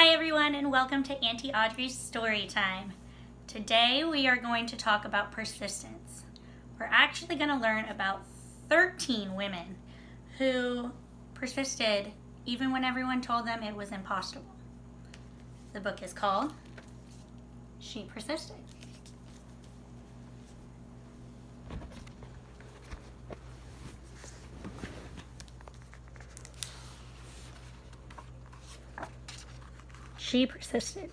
Hi everyone, and welcome to Auntie Audrey's story time. Today we are going to talk about persistence. We're actually going to learn about 13 women who persisted even when everyone told them it was impossible. The book is called She Persisted. She Persisted.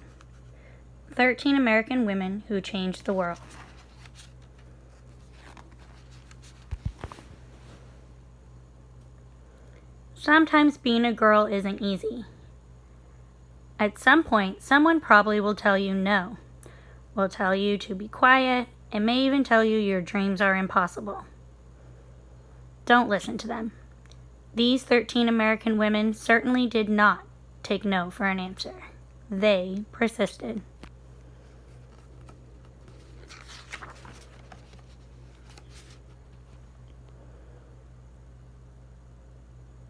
13 American women who changed the world. Sometimes being a girl isn't easy. At some point, someone probably will tell you no, will tell you to be quiet, and may even tell you your dreams are impossible. Don't listen to them. These 13 American women certainly did not take no for an answer. They persisted.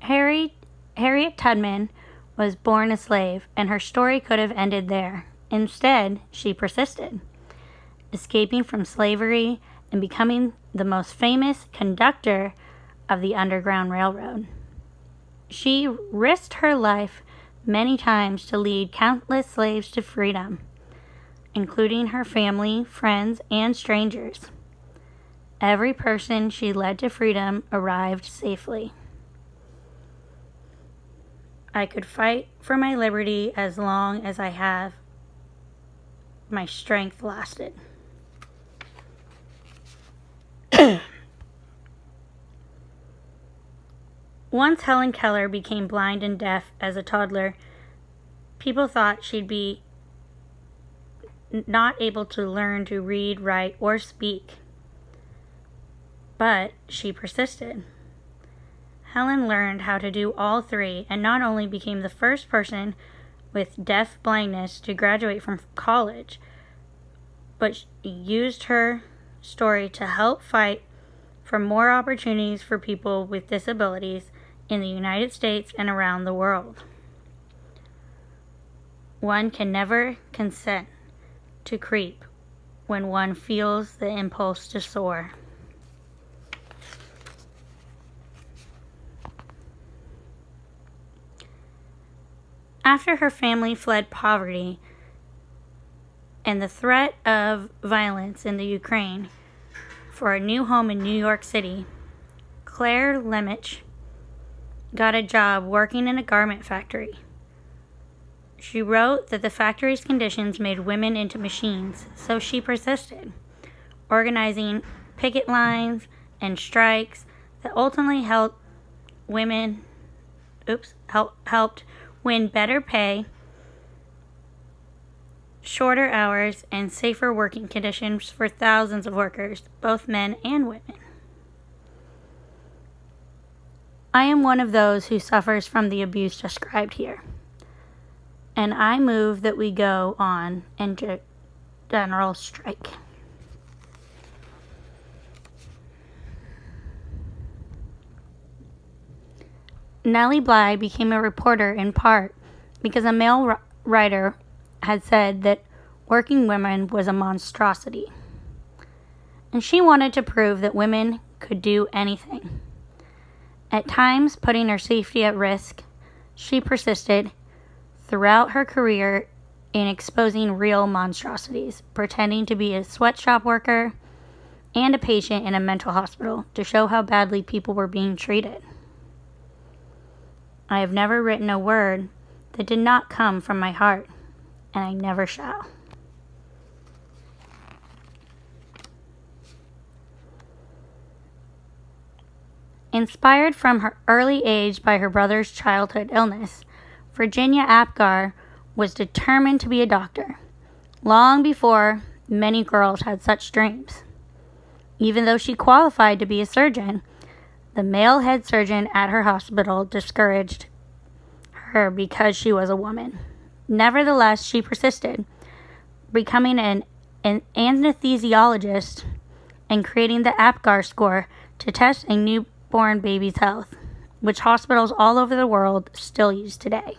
Harriet Tubman was born a slave, and her story could have ended there. Instead, she persisted, escaping from slavery and becoming the most famous conductor of the Underground Railroad. She risked her life many times to lead countless slaves to freedom, including her family, friends, and strangers. Every person she led to freedom arrived safely. I could fight for my liberty as long as I have my strength lasted. Once Helen Keller became blind and deaf as a toddler, people thought she'd be not able to learn to read, write, or speak. But she persisted. Helen learned how to do all three and not only became the first person with deaf blindness to graduate from college, but used her story to help fight for more opportunities for people with disabilities in the United States and around the world. One can never consent to creep when one feels the impulse to soar. After her family fled poverty and the threat of violence in the Ukraine for a new home in New York City, Claire Lemich got a job working in a garment factory. She wrote that the factory's conditions made women into machines, so she persisted, organizing picket lines and strikes that ultimately helped win better pay, shorter hours, and safer working conditions for thousands of workers, both men and women. I am one of those who suffers from the abuse described here, and I move that we go on into general strike. Nellie Bly became a reporter in part because a male writer had said that working women was a monstrosity, and she wanted to prove that women could do anything. At times putting her safety at risk, she persisted throughout her career in exposing real monstrosities, pretending to be a sweatshop worker and a patient in a mental hospital to show how badly people were being treated. I have never written a word that did not come from my heart, and I never shall. Inspired from her early age by her brother's childhood illness, Virginia Apgar was determined to be a doctor, long before many girls had such dreams. Even though she qualified to be a surgeon, the male head surgeon at her hospital discouraged her because she was a woman. Nevertheless, she persisted, becoming an anesthesiologist and creating the Apgar score to test a newborn baby's health, which hospitals all over the world still use today.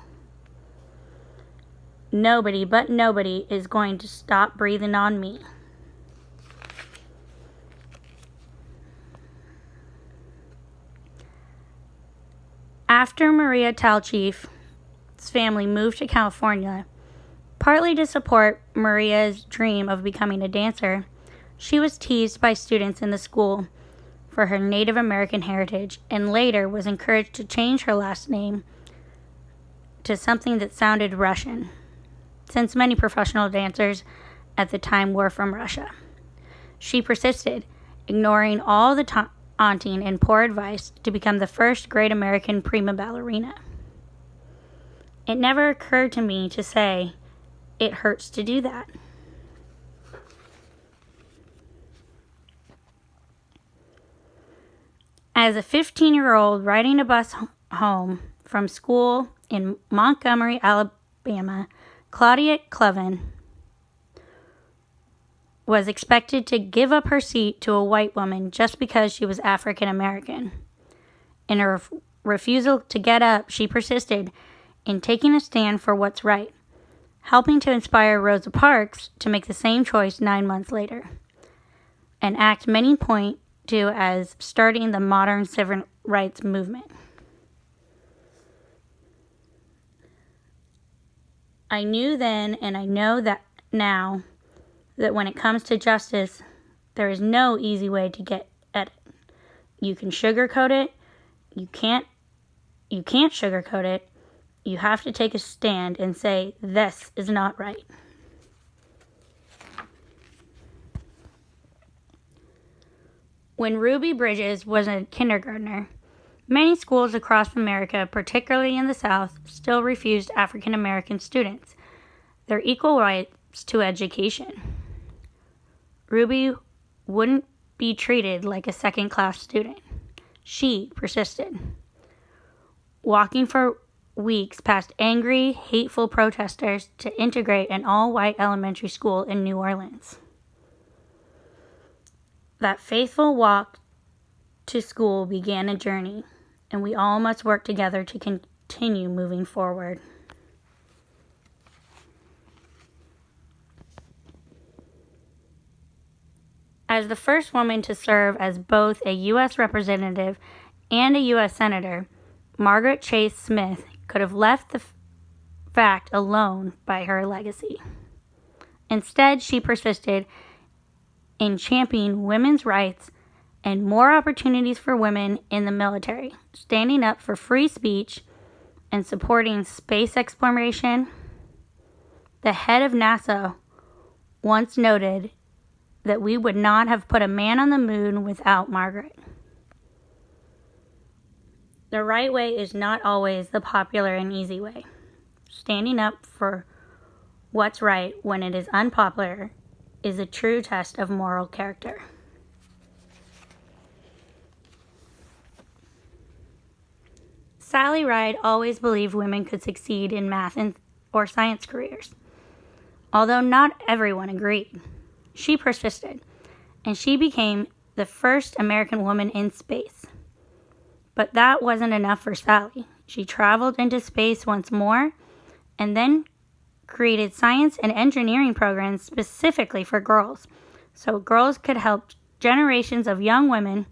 Nobody but nobody is going to stop breathing on me. After Maria Talchief's family moved to California, partly to support Maria's dream of becoming a dancer, she was teased by students in the school for her Native American heritage and later was encouraged to change her last name to something that sounded Russian, since many professional dancers at the time were from Russia. She persisted, ignoring all the taunting and poor advice to become the first great American prima ballerina. It never occurred to me to say, it hurts to do that. As a 15-year-old riding a bus home from school in Montgomery, Alabama, Claudia Cleven was expected to give up her seat to a white woman just because she was African American. In her refusal to get up, she persisted in taking a stand for what's right, helping to inspire Rosa Parks to make the same choice 9 months later, an act many point to as starting the modern civil rights movement. I knew then, and I know that now, that when it comes to justice, there is no easy way to get at it. You can sugarcoat it. You can't sugarcoat it. You have to take a stand and say, this is not right. When Ruby Bridges was a kindergartner, many schools across America, particularly in the South, still refused African American students their equal rights to education. Ruby wouldn't be treated like a second-class student. She persisted, walking for weeks past angry, hateful protesters to integrate an all-white elementary school in New Orleans. That faithful walk to school began a journey, and we all must work together to continue moving forward. As the first woman to serve as both a U.S. representative and a U.S. senator, Margaret Chase Smith could have left the fact alone by her legacy. Instead, she persisted in championing women's rights and more opportunities for women in the military, standing up for free speech and supporting space exploration. The head of NASA once noted that we would not have put a man on the moon without Margaret. The right way is not always the popular and easy way. Standing up for what's right when it is unpopular is a true test of moral character. Sally Ride always believed women could succeed in math or science careers, although not everyone agreed. She persisted, and she became the first American woman in space. But that wasn't enough for Sally. She traveled into space once more, and then created science and engineering programs specifically for girls, so girls could help generations of young women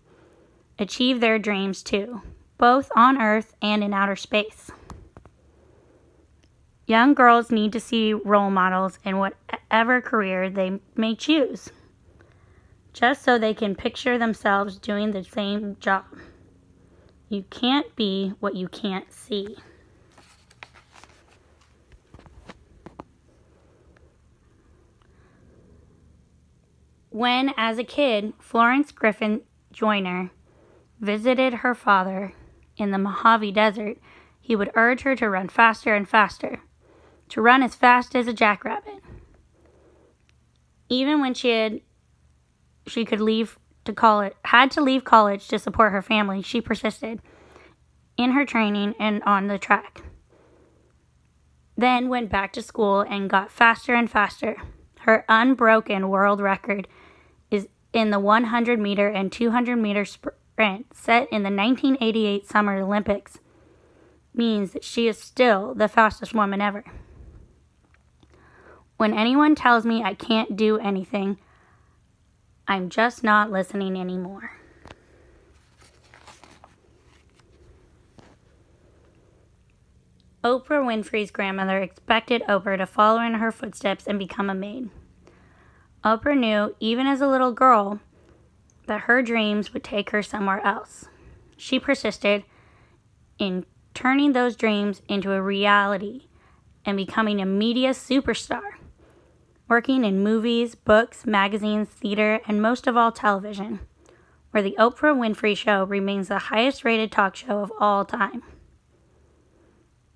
achieve their dreams too, both on Earth and in outer space. Young girls need to see role models in whatever career they may choose, just so they can picture themselves doing the same job. You can't be what you can't see. When, as a kid, Florence Griffin Joyner visited her father in the Mojave Desert, he would urge her to run faster and faster, to run as fast as a jackrabbit. Even when she had to leave college to support her family, she persisted in her training and on the track. Then went back to school and got faster and faster. Her unbroken world record is in the 100-meter and 200-meter sprint set in the 1988 Summer Olympics, means that she is still the fastest woman ever. When anyone tells me I can't do anything, I'm just not listening anymore. Oprah Winfrey's grandmother expected Oprah to follow in her footsteps and become a maid. Oprah knew, even as a little girl, that her dreams would take her somewhere else. She persisted in turning those dreams into a reality and becoming a media superstar, working in movies, books, magazines, theater, and most of all television, where the Oprah Winfrey Show remains the highest rated talk show of all time.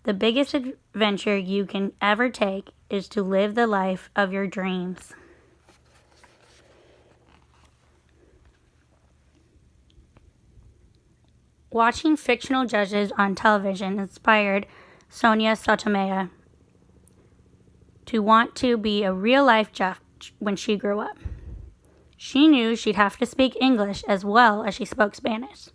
The biggest adventure you can ever take is to live the life of your dreams. Watching fictional judges on television inspired Sonia Sotomayor to want to be a real-life judge when she grew up. She knew she'd have to speak English as well as she spoke Spanish,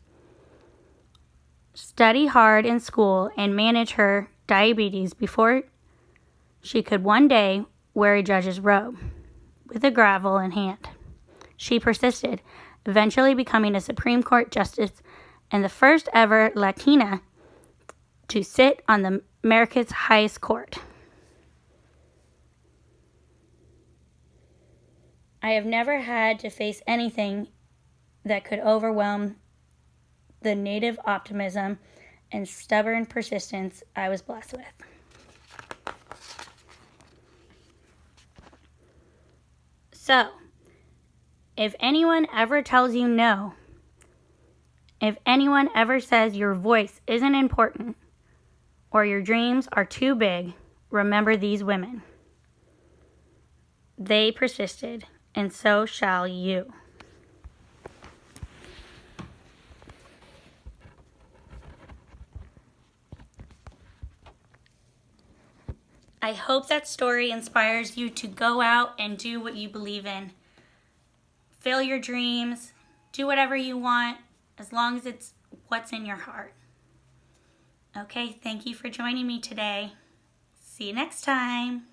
study hard in school, and manage her diabetes before she could one day wear a judge's robe with a gavel in hand. She persisted, eventually becoming a Supreme Court justice and the first ever Latina to sit on America's highest court. I have never had to face anything that could overwhelm the native optimism and stubborn persistence I was blessed with. So, if anyone ever tells you no, if anyone ever says your voice isn't important or your dreams are too big, remember these women. They persisted, and so shall you. I hope that story inspires you to go out and do what you believe in. Fill your dreams, do whatever you want, as long as it's what's in your heart. Okay, thank you for joining me today. See you next time.